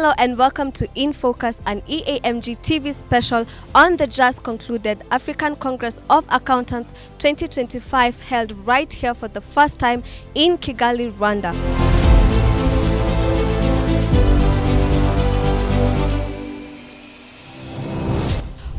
Hello and welcome to InFocus, an EAMGtv special on the just concluded African Congress of Accountants 2025 held right here for the first time in Kigali, Rwanda.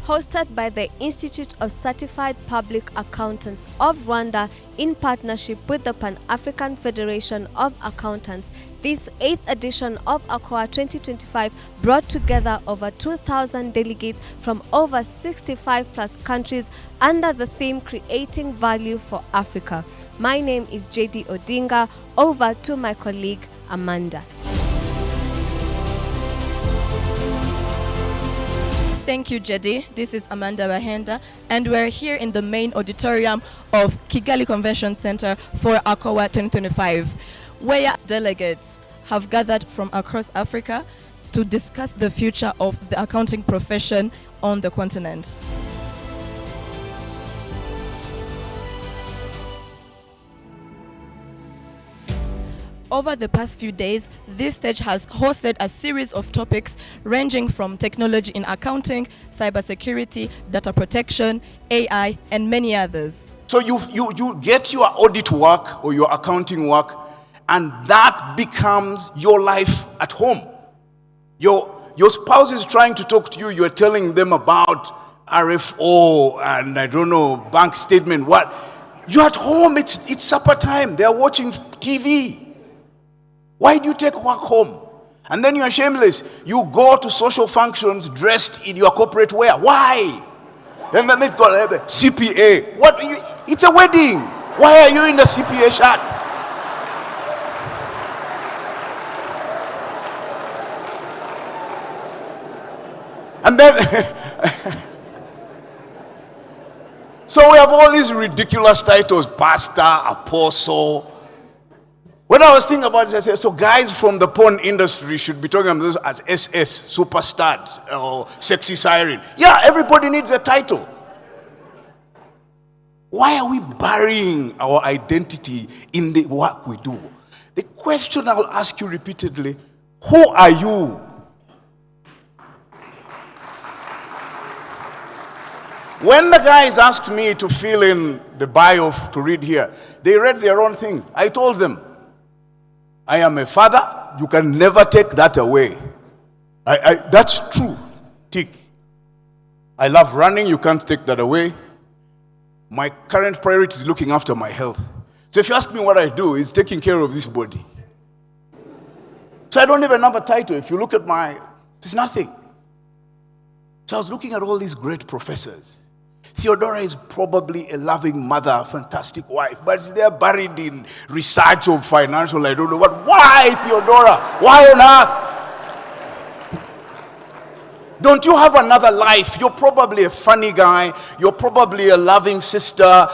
Hosted by the Institute of Certified Public Accountants of Rwanda in partnership with the Pan-African Federation of Accountants, this 8th edition of ACOA 2025 brought together over 2,000 delegates from over 65 plus countries under the theme Creating Value for Africa. My name is JD Odinga. Over to my colleague Amanda. Thank you, Jedi. This is Amanda Bahenda, and we're here in the main auditorium of Kigali Convention Center for ACOA 2025, where delegates have gathered from across Africa to discuss the future of the accounting profession on the continent. Over the past few days, this stage has hosted a series of topics ranging from technology in accounting, cybersecurity, data protection, AI, and many others. So you get your audit work or your accounting work, and that becomes your life at home. Your spouse is trying to talk to you, you're telling them about RFO and I don't know, bank statement, what? You're at home, it's supper time, they're watching TV. Why do you take work home? And then you are shameless. You go to social functions dressed in your corporate wear. Why? And then it's called CPA. What? It's a wedding. Why are you in the CPA shirt? And then, so we have all these ridiculous titles: pastor, apostle. When I was thinking about it, I said, so guys from the porn industry should be talking about this as SS, superstars, or sexy siren. Yeah, everybody needs a title. Why are we burying our identity in the work we do? The question I will ask you repeatedly, who are you? When the guys asked me to fill in the bio to read here, they read their own thing. I told them, I am a father, you can never take that away. That's true, tick. I love running, you can't take that away. My current priority is looking after my health. So if you ask me what I do, it's taking care of this body. So I don't even have a title. If you look at there's nothing. So I was looking at all these great professors. Theodora is probably a loving mother, a fantastic wife, but they're buried in research of financial, I don't know what. Why, Theodora? Why on earth? Don't you have another life? You're probably a funny guy. You're probably a loving sister.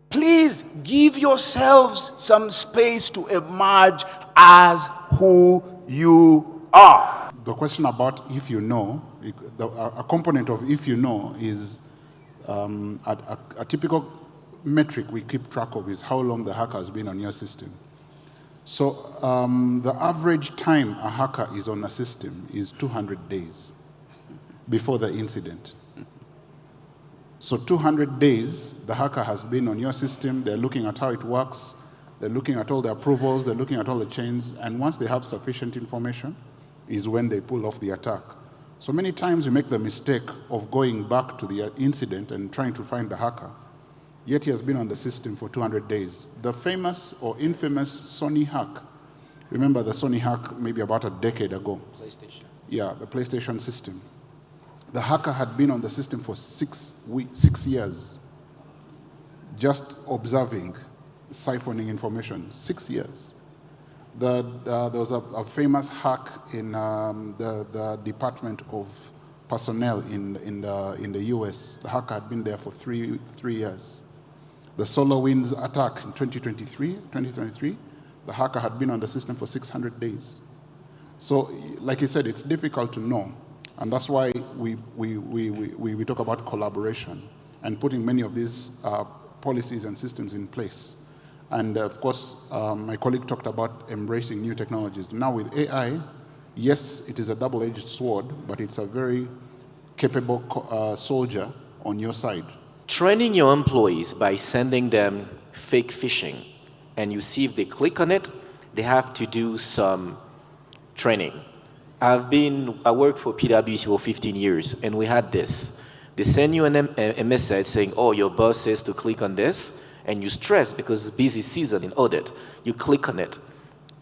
Please give yourselves some space to emerge as who you are. The question about if you know, a component of if you know is a typical metric we keep track of is how long the hacker has been on your system. So the average time a hacker is on a system is 200 days before the incident. So 200 days, the hacker has been on your system, they're looking at how it works, they're looking at all the approvals, they're looking at all the chains, and once they have sufficient information is when they pull off the attack. So many times we make the mistake of going back to the incident and trying to find the hacker, yet he has been on the system for 200 days. The famous or infamous Sony hack, remember the Sony hack maybe about a decade ago? PlayStation. Yeah, the PlayStation system. The hacker had been on the system for 6 years, just observing, siphoning information, 6 years. There was a famous hack in the Department of Personnel in the US. The hacker had been there for three years. The SolarWinds attack in 2023, the hacker had been on the system for 600 days. So, like I said, it's difficult to know, and that's why we talk about collaboration and putting many of these policies and systems in place. And of course, my colleague talked about embracing new technologies. Now with AI, Yes, it is a double-edged sword, but it's a very capable soldier on your side. Training your employees by sending them fake phishing, and you see if they click on it, they have to do some training. I worked for PwC for 15 years, and we had this. They send you a message saying, oh, your boss says to click on this, and you stress because it's busy season in audit. You click on it,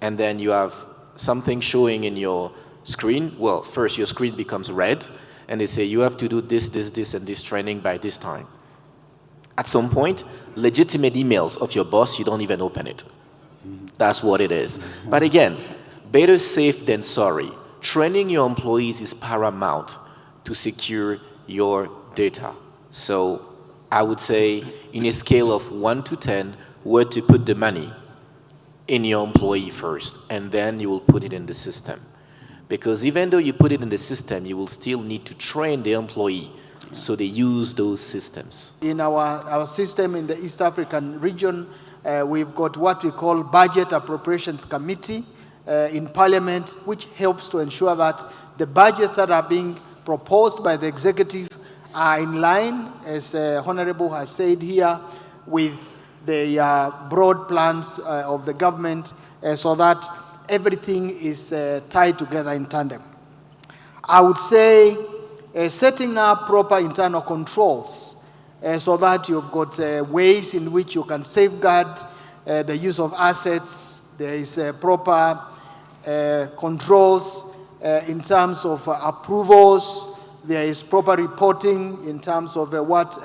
and then you have something showing in your screen. Well, first your screen becomes red, and they say you have to do this, and this training by this time. At some point, legitimate emails of your boss, you don't even open it. That's what it is. But again, better safe than sorry. Training your employees is paramount to secure your data. So I would say in a scale of 1 to 10, where to put the money in your employee first, and then you will put it in the system. Because even though you put it in the system, you will still need to train the employee so they use those systems. In our system in the East African region, we've got what we call Budget Appropriations Committee in Parliament, which helps to ensure that the budgets that are being proposed by the executive are in line, as Honorable has said here, with the broad plans of the government, so that everything is tied together in tandem. I would say setting up proper internal controls so that you've got ways in which you can safeguard the use of assets. There is proper controls in terms of approvals. There is proper reporting in terms of what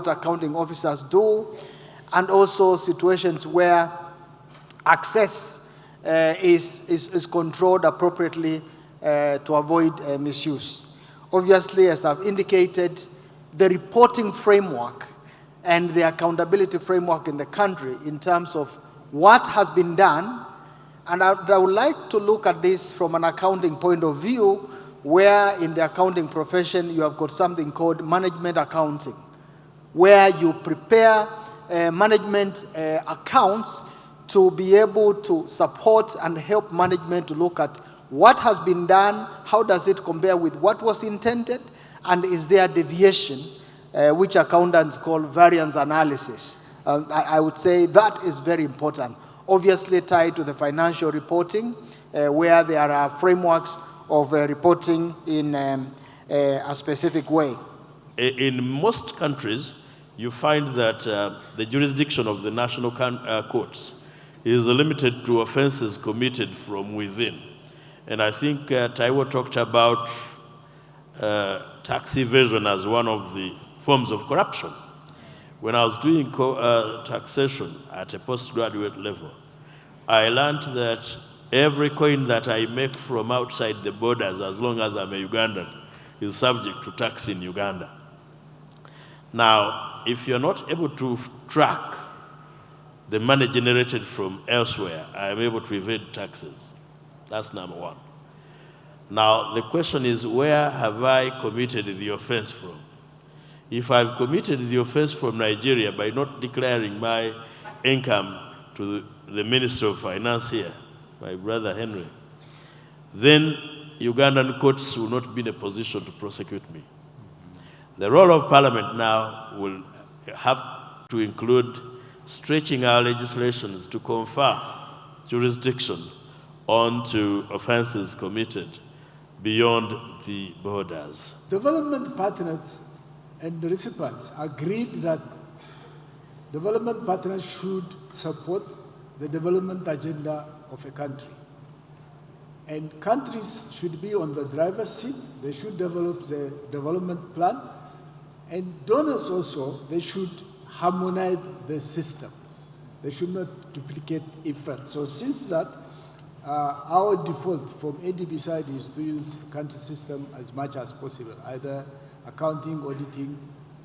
accounting officers do, and also situations where access is controlled appropriately to avoid misuse. Obviously, as I've indicated, the reporting framework and the accountability framework in the country in terms of what has been done, and I would like to look at this from an accounting point of view, where in the accounting profession you have got something called management accounting, where you prepare management accounts to be able to support and help management to look at what has been done, how does it compare with what was intended, and is there deviation, which accountants call variance analysis. I would say that is very important. Obviously tied to the financial reporting, where there are frameworks of reporting in a specific way. In most countries, you find that the jurisdiction of the national courts is limited to offenses committed from within. And I think Taiwo talked about tax evasion as one of the forms of corruption. When I was doing taxation at a postgraduate level, I learned that every coin that I make from outside the borders, as long as I'm a Ugandan, is subject to tax in Uganda. Now, if you're not able to track the money generated from elsewhere, I am able to evade taxes. That's number one. Now, the question is, where have I committed the offense from? If I've committed the offense from Nigeria by not declaring my income to the Minister of Finance here, my brother Henry, then Ugandan courts will not be in a position to prosecute me. The role of Parliament now will have to include stretching our legislations to confer jurisdiction onto offenses committed beyond the borders. Development partners and the recipients agreed that development partners should support the development agenda of a country. And countries should be on the driver's seat. They should develop the development plan. And donors also, they should harmonize the system. They should not duplicate efforts. So since that, our default from ADB side is to use country system as much as possible, either accounting, auditing,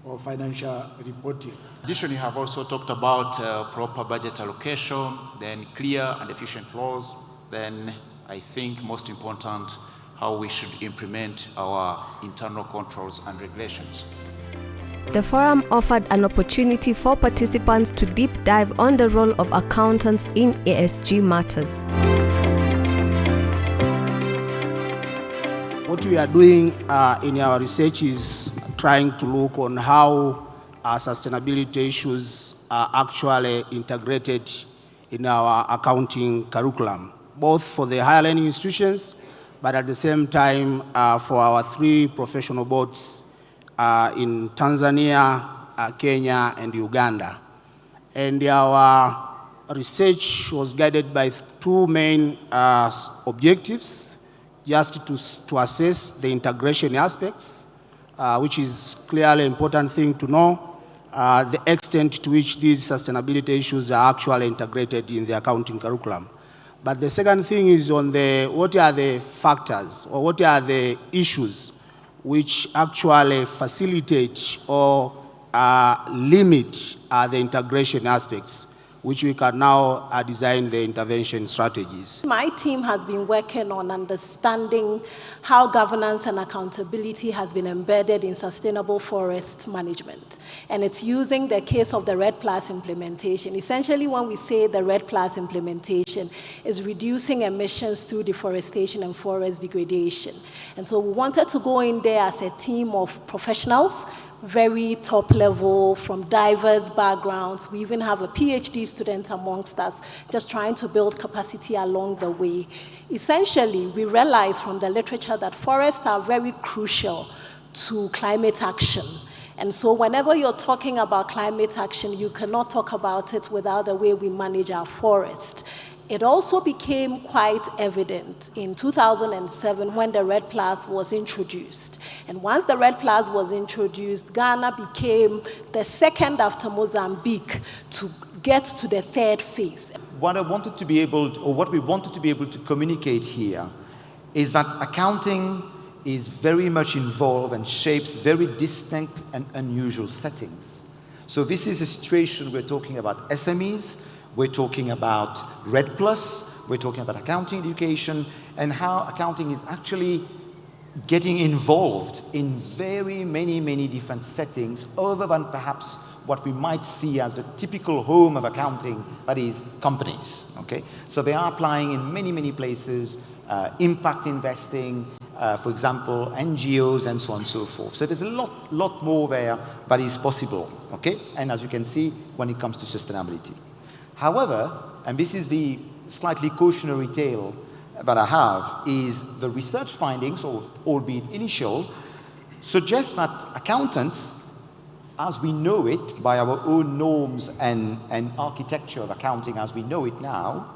or financial reporting. Additionally, you have also talked about proper budget allocation, then clear and efficient laws, then I think most important, how we should implement our internal controls and regulations. The forum offered an opportunity for participants to deep dive on the role of accountants in ESG matters. What we are doing in our research is trying to look on how sustainability issues are actually integrated in our accounting curriculum, both for the higher learning institutions, but at the same time for our 3 professional boards in Tanzania, Kenya, and Uganda. And our research was guided by 2 main objectives, just to assess the integration aspects, which is clearly an important thing to know, the extent to which these sustainability issues are actually integrated in the accounting curriculum. But the second thing is on what are the factors or what are the issues which actually facilitate or limit the integration aspects, which we can now design the intervention strategies. My team has been working on understanding how governance and accountability has been embedded in sustainable forest management. And it's using the case of the REDD+ implementation. Essentially, when we say the REDD+ implementation is reducing emissions through deforestation and forest degradation. And so we wanted to go in there as a team of professionals, very top level, from diverse backgrounds. We even have a PhD student amongst us, just trying to build capacity along the way. Essentially, we realized from the literature that forests are very crucial to climate action. And so whenever you're talking about climate action, you cannot talk about it without the way we manage our forest. It also became quite evident in 2007 when the REDD+ was introduced. And once the REDD+ was introduced, Ghana became the second after Mozambique to get to the 3rd phase. What I wanted to be able to, or what we wanted to be able to communicate here is that accounting is very much involved and shapes very distinct and unusual settings. So this is a situation we're talking about SMEs, we're talking about REDD+, we're talking about accounting education, and how accounting is actually getting involved in very many different settings, other than perhaps what we might see as the typical home of accounting, that is companies, okay? So they are applying in many places, impact investing, for example, NGOs, and so on and so forth. So there's a lot more there that is possible, okay? And as you can see, when it comes to sustainability. However, and this is the slightly cautionary tale that I have, is the research findings, albeit initial, suggest that accountants, as we know it by our own norms and architecture of accounting as we know it now,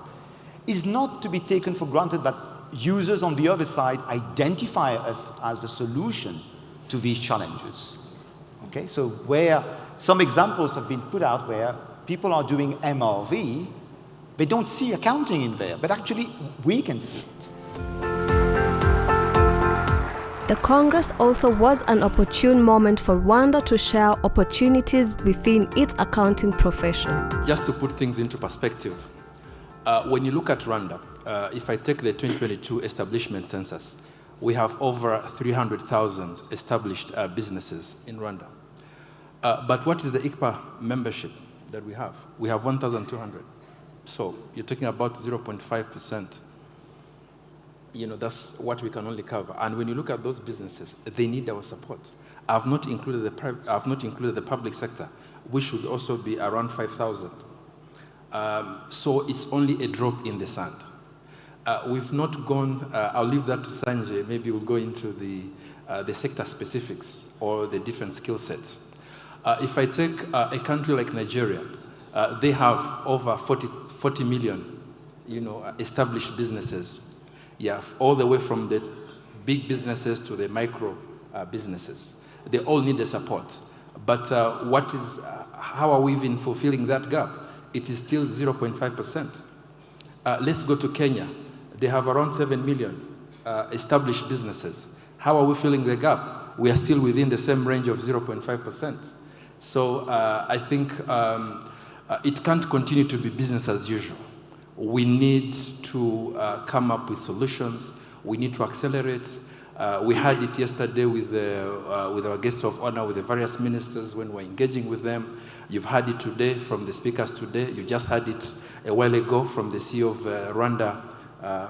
is not to be taken for granted that users on the other side identify us as the solution to these challenges. Okay, so where some examples have been put out where people are doing MRV, they don't see accounting in there, but actually we can see it. The Congress also was an opportune moment for Rwanda to share opportunities within its accounting profession. Just to put things into perspective, when you look at Rwanda, if I take the 2022 establishment census, we have over 300,000 established businesses in Rwanda. But what is the ICPAR membership that we have? We have 1,200. So you're talking about 0.5%. You know, that's what we can only cover. And when you look at those businesses, they need our support. I've not included the public sector, which should also be around 5,000. So it's only a drop in the sand. We've not gone, I'll leave that to Sanjay, maybe we'll go into the sector specifics or the different skill sets. If I take a country like Nigeria, they have over 40 million, you know, established businesses. Yeah, all the way from the big businesses to the micro businesses. They all need the support. But how are we even fulfilling that gap? It is still 0.5%. Let's go to Kenya. They have around 7 million established businesses. How are we filling the gap? We are still within the same range of 0.5%. So I think it can't continue to be business as usual. We need to come up with solutions. We need to accelerate. We had it yesterday with our guests of honor, with the various ministers when we're engaging with them. You've had it today from the speakers today. You just had it a while ago from the CEO of Rwanda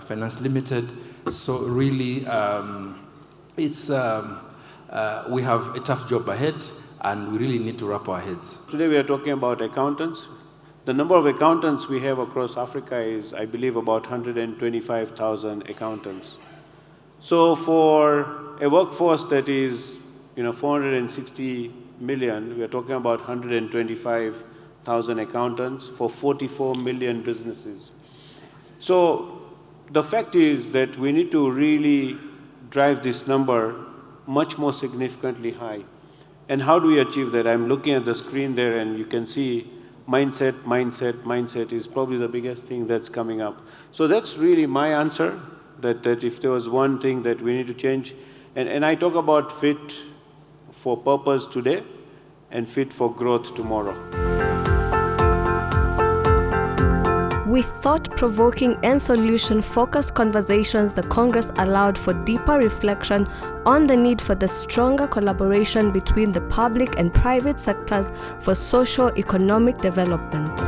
Finance Limited. So really, it's, we have a tough job ahead, and we really need to wrap our heads. Today we are talking about accountants. The number of accountants we have across Africa is, I believe, about 125,000 accountants. So for a workforce that is, 460 million, we are talking about 125,000 accountants for 44 million businesses. So the fact is that we need to really drive this number much more significantly high. And how do we achieve that? I'm looking at the screen there, and you can see mindset is probably the biggest thing that's coming up. So that's really my answer, that if there was one thing that we need to change, and I talk about fit for purpose today and fit for growth tomorrow. With thought-provoking and solution-focused conversations, the Congress allowed for deeper reflection on the need for the stronger collaboration between the public and private sectors for socio-economic development.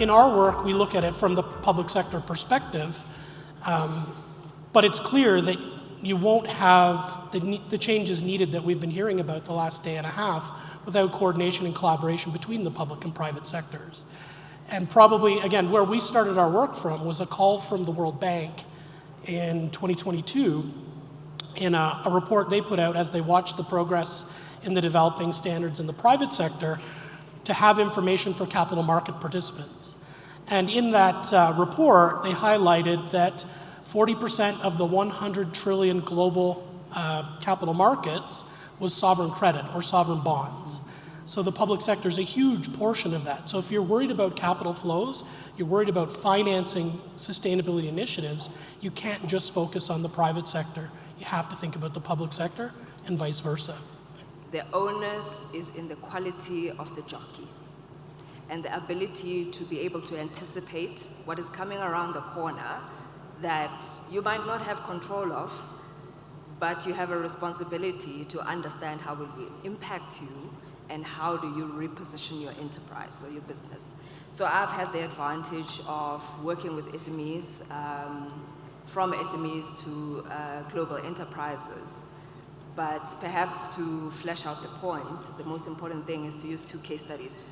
In our work, we look at it from the public sector perspective, but it's clear that you won't have the changes needed that we've been hearing about the last day and a half without coordination and collaboration between the public and private sectors. And probably, again, where we started our work from was a call from the World Bank in 2022 in a report they put out as they watched the progress in the developing standards in the private sector to have information for capital market participants. And in that report, they highlighted that 40% of the 100 trillion global capital markets was sovereign credit or sovereign bonds. So the public sector is a huge portion of that. So if you're worried about capital flows, you're worried about financing sustainability initiatives, you can't just focus on the private sector. You have to think about the public sector and vice versa. The onus is in the quality of the jockey and the ability to be able to anticipate what is coming around the corner that you might not have control of, but you have a responsibility to understand how it will impact you and how do you reposition your enterprise or your business. So I've had the advantage of working with SMEs, from SMEs to global enterprises. But perhaps to flesh out the point, the most important thing is to use 2 case studies.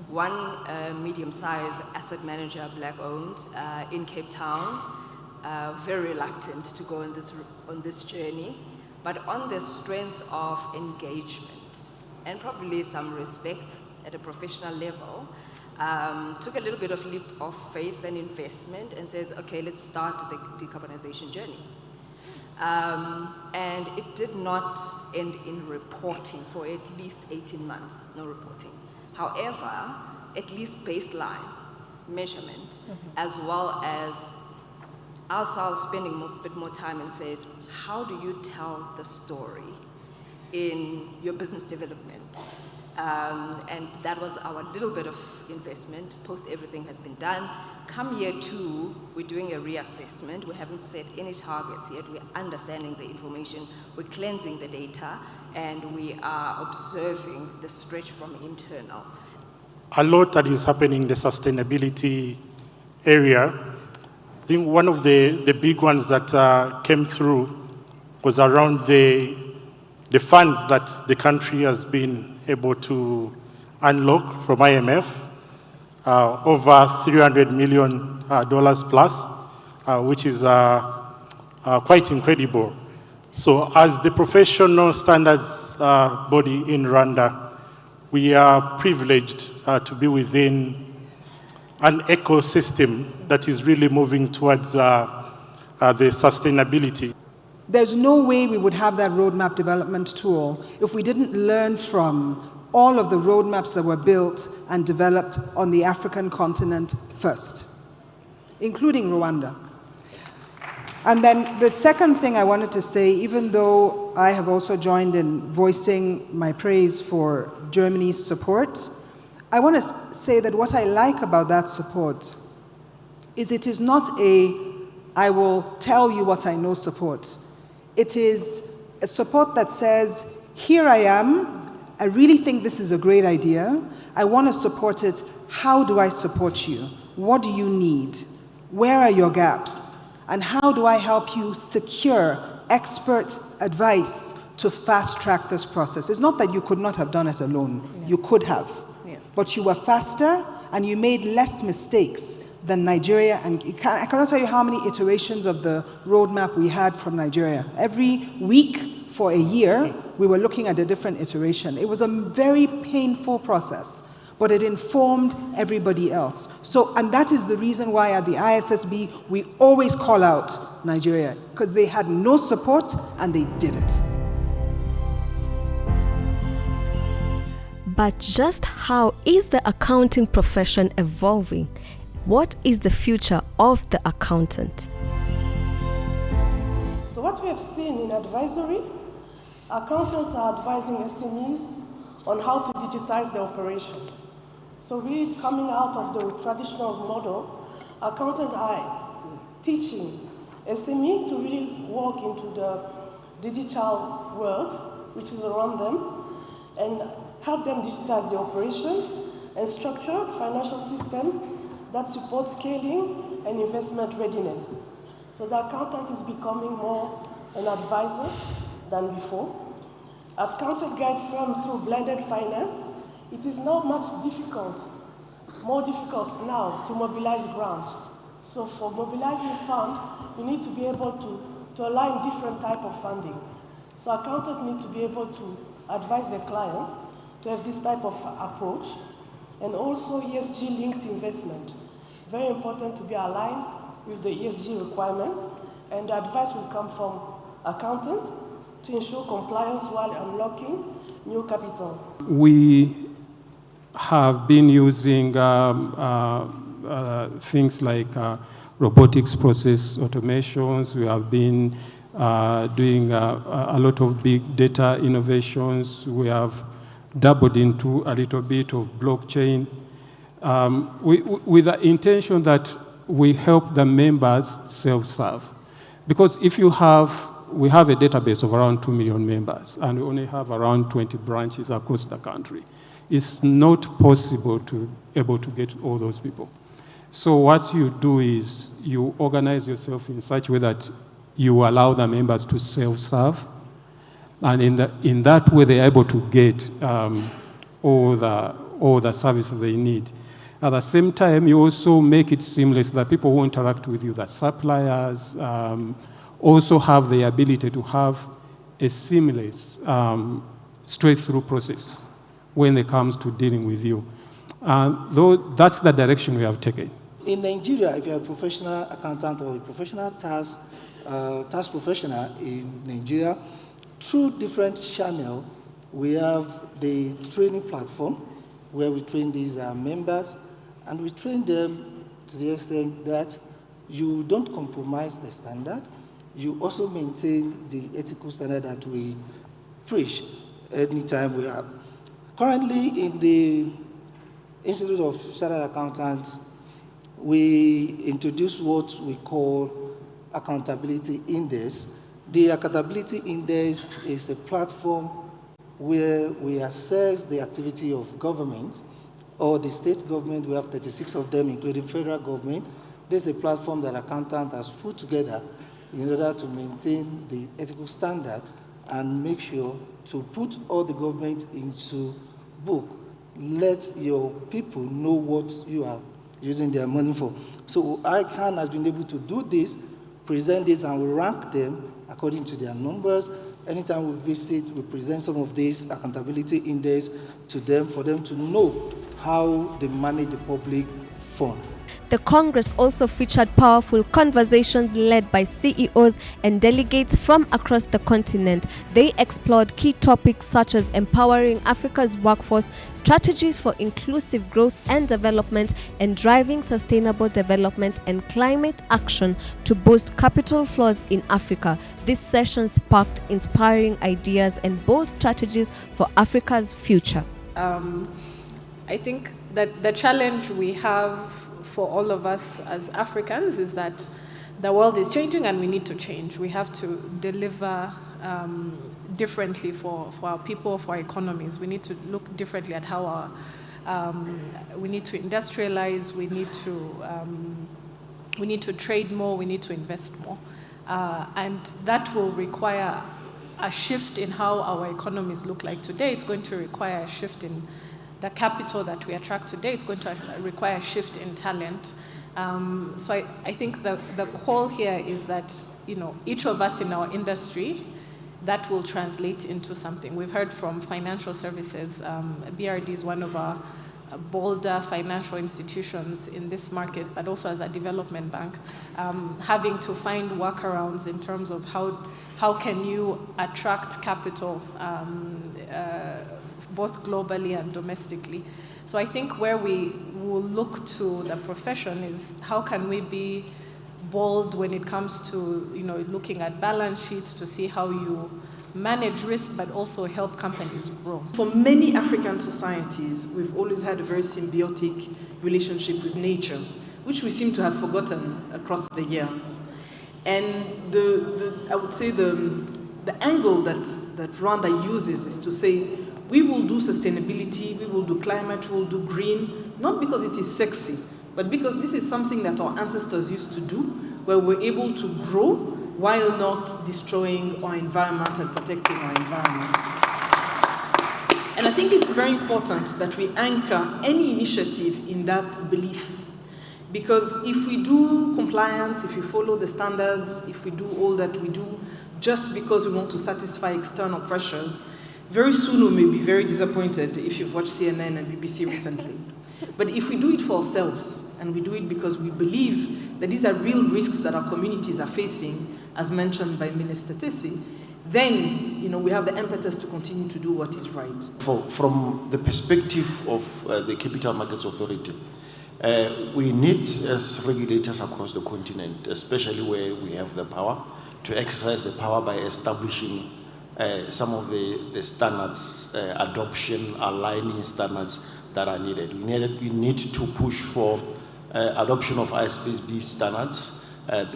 One medium-sized asset manager, black-owned, in Cape Town, very reluctant to go on this journey, but on the strength of engagement and probably some respect at a professional level, took a little bit of leap of faith and investment and says, okay, let's start the decarbonization journey. And it did not end in reporting for at least 18 months, no reporting. However, at least baseline measurement, as well as ourselves spending a bit more time and says, how do you tell the story in your business development? And that was our little bit of investment. Post everything has been done. Come year 2, we're doing a reassessment. We haven't set any targets yet. We're understanding the information. We're cleansing the data, and we are observing the stretch from internal. A lot that is happening in the sustainability area. I think one of the big ones that came through was around the funds that the country has been able to unlock from IMF, over $300 million plus, which is quite incredible. So as the professional standards body in Rwanda, we are privileged to be within an ecosystem that is really moving towards the sustainability. There's no way we would have that roadmap development tool if we didn't learn from all of the roadmaps that were built and developed on the African continent first, including Rwanda. And then the second thing I wanted to say, even though I have also joined in voicing my praise for Germany's support, I want to say that what I like about that support is it is not a I will tell you what I know support. It is a support that says, here I am, I really think this is a great idea, I want to support it, how do I support you? What do you need? Where are your gaps? And how do I help you secure expert advice to fast track this process. It's not that you could not have done it alone. Yeah. You could have. Yeah. But you were faster and you made less mistakes than Nigeria. And I cannot tell you how many iterations of the roadmap we had from Nigeria. Every week for a year, we were looking at a different iteration. It was a very painful process, but it informed everybody else. So, and that is the reason why at the ISSB, we always call out Nigeria, because they had no support and they did it. But just how is the accounting profession evolving? What is the future of the accountant? So what we have seen in advisory, accountants are advising SMEs on how to digitize their operations. So really coming out of the traditional model, accountants are teaching SME to really walk into the digital world, which is around them, and help them digitize their operation and structure financial system that supports scaling and investment readiness. So the accountant is becoming more an advisor than before. Accountant guide firm through blended finance, it is now more difficult now to mobilize grant. So for mobilizing fund, you need to be able to align different type of funding. So accountant need to be able to advise the client to have this type of approach, and also ESG-linked investment. Very important to be aligned with the ESG requirements, and the advice will come from accountants to ensure compliance while unlocking new capital. We have been using things like robotics process automations. We have been doing a lot of big data innovations. We have dabbled into a little bit of blockchain with the intention that we help the members self-serve. Because if we have a database of around 2 million members and we only have around 20 branches across the country, it's not possible to able to get all those people. So what you do is you organize yourself in such a way that you allow the members to self-serve, and in that way they're able to get all the services they need. At the same time, you also make it seamless that people who interact with you, the suppliers, also have the ability to have a seamless, straight-through process when it comes to dealing with you. Though that's the direction we have taken. In Nigeria, if you're a professional accountant or a professional tax professional in Nigeria, through different channels, we have the training platform where we train these members, and we train them to the extent that you don't compromise the standard. You also maintain the ethical standard that we preach anytime we are. Currently, in the Institute of Chartered Accountants, we introduce what we call Accountability Index. The Accountability Index is a platform where we assess the activity of government or the state government. We have 36 of them, including federal government. There's a platform that accountant has put together in order to maintain the ethical standard and make sure to put all the government into book. Let your people know what you are using their money for. So ICANN has been able to do this, present this, and we rank them according to their numbers. Anytime we visit, we present some of these accountability index to them for them to know how they manage the public fund. The Congress also featured powerful conversations led by CEOs and delegates from across the continent. They explored key topics such as empowering Africa's workforce, strategies for inclusive growth and development, and driving sustainable development and climate action to boost capital flows in Africa. This session sparked inspiring ideas and bold strategies for Africa's future. I think that the challenge we have for all of us as Africans is that the world is changing and we need to change. We have to deliver differently for our people, for our economies. We need to look differently at how we need to industrialize, we need to trade more, we need to invest more. And that will require a shift in how our economies look like today. It's going to require a shift in the capital that we attract today. It's going to require a shift in talent. So I think the call here is that, each of us in our industry, that will translate into something. We've heard from financial services. BRD is one of our bolder financial institutions in this market, but also as a development bank, having to find workarounds in terms of how can you attract capital both globally and domestically. So I think where we will look to the profession is how can we be bold when it comes to looking at balance sheets to see how you manage risk, but also help companies grow. For many African societies, we've always had a very symbiotic relationship with nature, which we seem to have forgotten across the years. And I would say the angle that Rwanda uses is to say, we will do sustainability, we will do climate, we will do green, not because it is sexy, but because this is something that our ancestors used to do, where we're able to grow while not destroying our environment and protecting our environment. And I think it's very important that we anchor any initiative in that belief. Because if we do compliance, if we follow the standards, if we do all that we do, just because we want to satisfy external pressures, very soon we may be very disappointed if you've watched CNN and BBC recently. But if we do it for ourselves, and we do it because we believe that these are real risks that our communities are facing, as mentioned by Minister Tessie, then we have the impetus to continue to do what is right. From the perspective of the Capital Markets Authority, we need, as regulators across the continent, especially where we have the power, to exercise the power by establishing some of the standards, adoption, aligning standards that are needed. We need to push for adoption of ISPB standards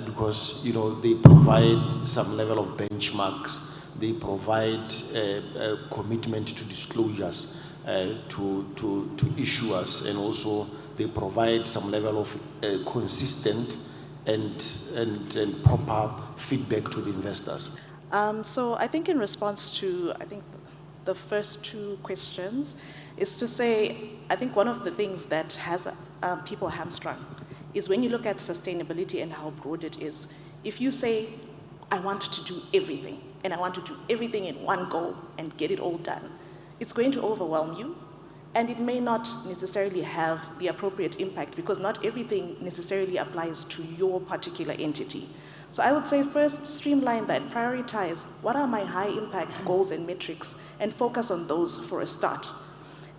because they provide some level of benchmarks. They provide a commitment to disclosures to issuers, and also they provide some level of consistent and proper feedback to the investors. So I think in response to, the first two questions is to say, I think one of the things that has people hamstrung is when you look at sustainability and how broad it is. If you say, I want to do everything, and I want to do everything in one go and get it all done, it's going to overwhelm you, and it may not necessarily have the appropriate impact because not everything necessarily applies to your particular entity. So I would say first, streamline that, prioritize what are my high impact goals and metrics, and focus on those for a start.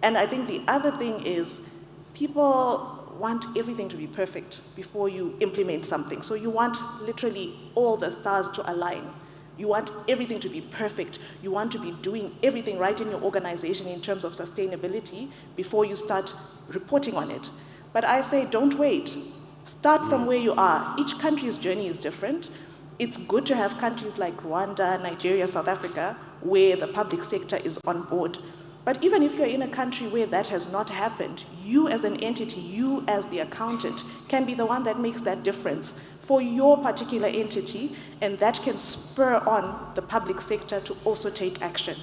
And I think the other thing is people want everything to be perfect before you implement something. So you want literally all the stars to align. You want everything to be perfect. You want to be doing everything right in your organization in terms of sustainability before you start reporting on it. But I say, don't wait. Start from where you are. Each country's journey is different. It's good to have countries like Rwanda, Nigeria, South Africa, where the public sector is on board. But even if you're in a country where that has not happened, you as an entity, you as the accountant, can be the one that makes that difference for your particular entity, and that can spur on the public sector to also take action.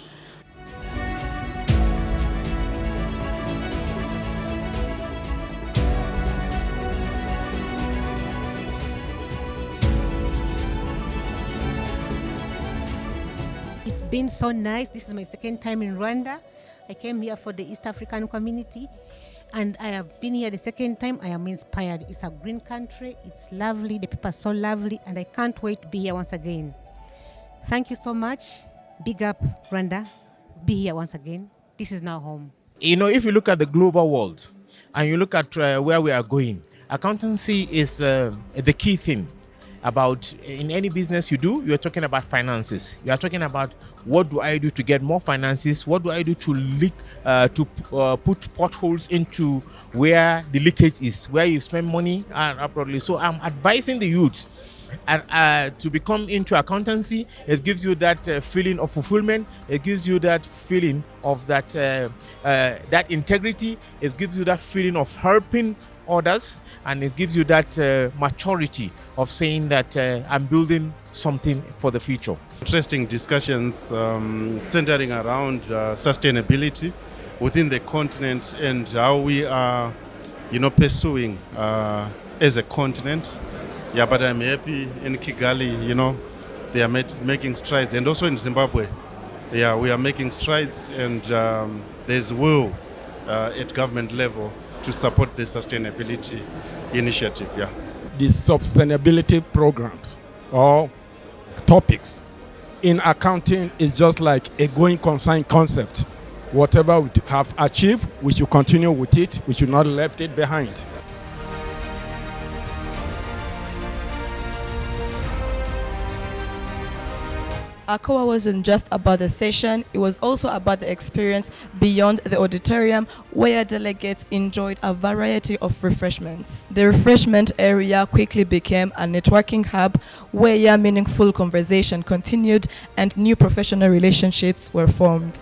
It's been so nice. This is my second time in Rwanda. I came here for the East African community, and I have been here the second time. I am inspired. It's a green country. It's lovely. The people are so lovely, and I can't wait to be here once again. Thank you so much. Big up, Rwanda. Be here once again. This is now home. If you look at the global world and you look at where we are going, accountancy is the key thing. About in any business you do, you're talking about finances. You are talking about what do I do to get more finances? What do I do to put potholes into where the leakage is, where you spend money abroadly. So I'm advising the youth to become into accountancy. It gives you that feeling of fulfillment. It gives you that feeling of that integrity. It gives you that feeling of helping others, and it gives you that maturity of saying that I'm building something for the future. Interesting discussions centering around sustainability within the continent and how we are, pursuing as a continent. Yeah, but I'm happy in Kigali, they are making strides, and also in Zimbabwe. Yeah, we are making strides, and there's will at government level to support the sustainability initiative. Yeah, the sustainability programs or topics in accounting is just like a going concern concept. Whatever we have achieved, we should continue with it. We should not left it behind. ACOA wasn't just about the session, it was also about the experience beyond the auditorium, where delegates enjoyed a variety of refreshments. The refreshment area quickly became a networking hub where meaningful conversation continued and new professional relationships were formed.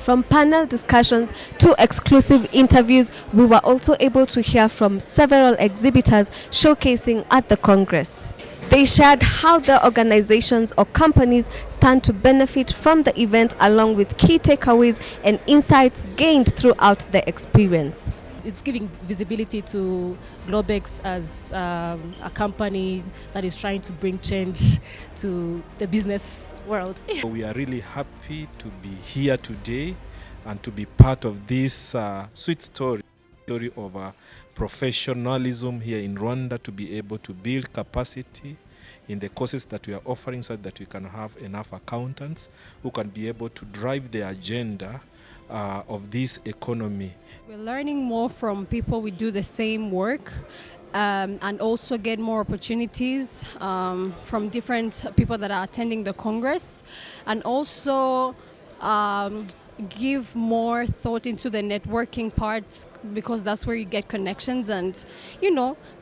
From panel discussions to exclusive interviews, we were also able to hear from several exhibitors showcasing at the Congress. They shared how their organizations or companies stand to benefit from the event, along with key takeaways and insights gained throughout the experience. It's giving visibility to Globex as a company that is trying to bring change to the business world. We are really happy to be here today and to be part of this sweet story of professionalism here in Rwanda, to be able to build capacity in the courses that we are offering so that we can have enough accountants who can be able to drive the agenda of this economy. We're learning more from people we do the same work. And also get more opportunities from different people that are attending the Congress, and also give more thought into the networking part, because that's where you get connections and,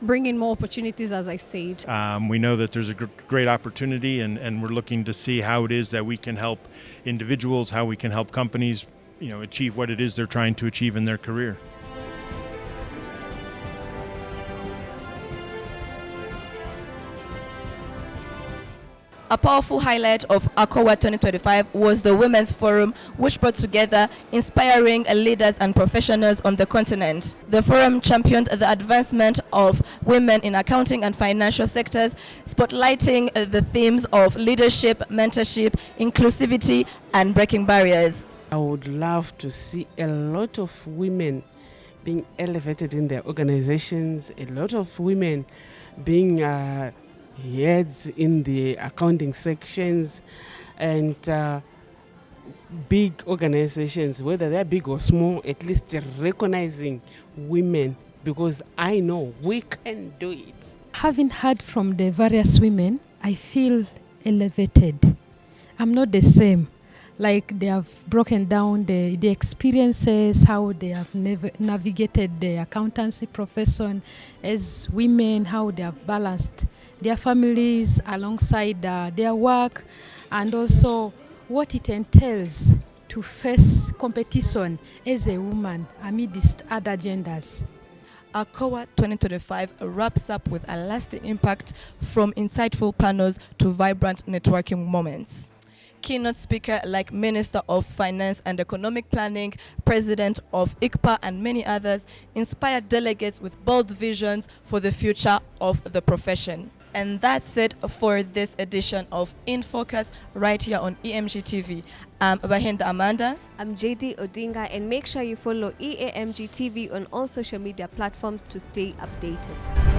bring in more opportunities, as I said. We know that there's a great opportunity, and we're looking to see how it is that we can help individuals, how we can help companies, achieve what it is they're trying to achieve in their career. A powerful highlight of ACOA 2025 was the Women's Forum, which brought together inspiring leaders and professionals on the continent. The forum championed the advancement of women in accounting and financial sectors, spotlighting the themes of leadership, mentorship, inclusivity, and breaking barriers. I would love to see a lot of women being elevated in their organizations, a lot of women being heads in the accounting sections, and big organizations, whether they're big or small, at least recognizing women, because I know we can do it. Having heard from the various women, I feel elevated. I'm not the same. Like, they have broken down the experiences, how they have navigated the accountancy profession as women, how they have balanced their families alongside their work, and also what it entails to face competition as a woman amidst other genders. ACOA 2025 wraps up with a lasting impact, from insightful panels to vibrant networking moments. Keynote speaker like Minister of Finance and Economic Planning, President of ICPAR, and many others inspired delegates with bold visions for the future of the profession. And that's it for this edition of InFocus right here on EAMGtv. I'm Bahinda Amanda. I'm JD Odinga, and make sure you follow EAMGtv on all social media platforms to stay updated.